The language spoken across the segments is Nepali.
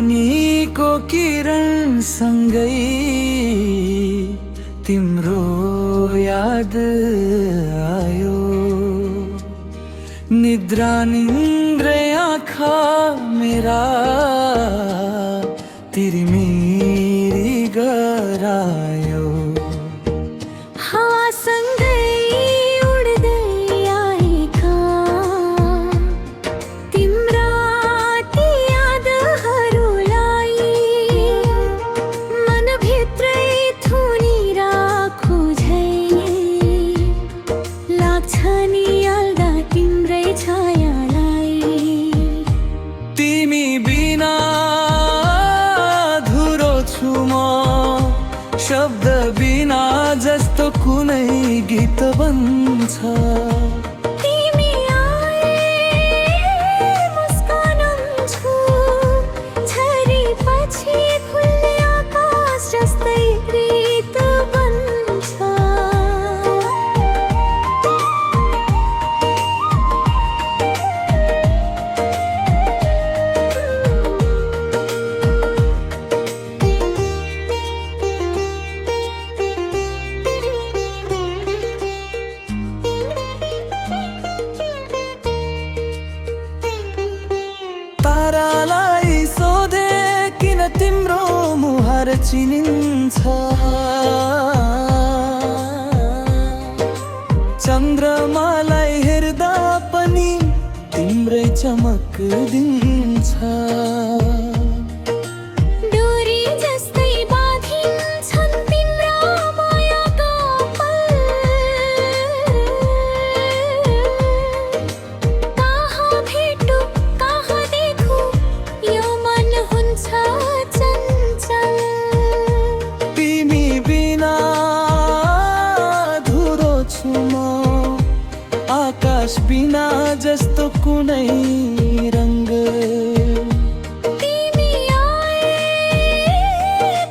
को किरण सँगै तिम्रो याद आयो। निद्रा निन्द्रे आँखा मेरा तिरमिरी गरायो। हावासँगै उड्दै आएका तिम्रा ती यादहरूलाई मनभित्रै थुनिराखु झै लाग्छ नि आल्दा तिम्रै छायालाई। तिमी बिना अधुरो छु म, शब्द बिना जस्तो कुनै गीत बन्छ। तिमी आए मुस्कान छु, झरीपछि खुल्ने आकाश जस्तै प्रीत बन्छ। तारालाई सोधे किन तिम्रो मुहार चिनिन्छ, चन्द्रमालाई हेर्दा पनि तिम्रै चमक दिन्छ। डोरी जस्तै बाँधिन्छन् तिम्रा मायाका पल, कहाँ भेटु कहाँ देखु यो मन हुन्छ चञ्चल। तिमी बिना अधुरो छु म, आकाश बिना जस्तो कुनै रङ्ग। तिमी आए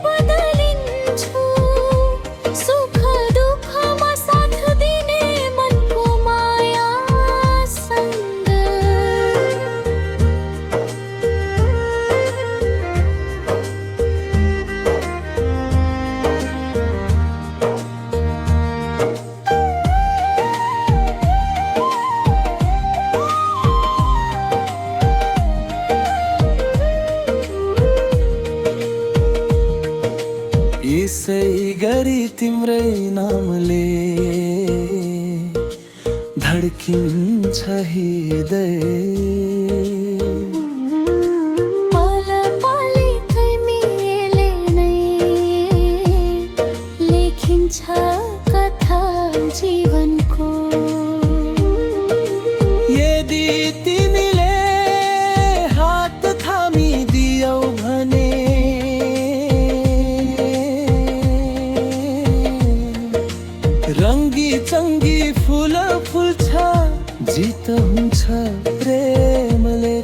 बदलिन्छु, सुख दुःखमा साथ दिने मनको मायासँग। यसै गरी तिम्रै नामले धड्किन्छ हृदय। पल पलिकै मिले नै लेखिन्छ कथा जीवनको। यदि तिमीले हात थामिदियौ भने रङ्गी चङ्गी फुल फुल्छ, जित हुन्छ प्रेमले।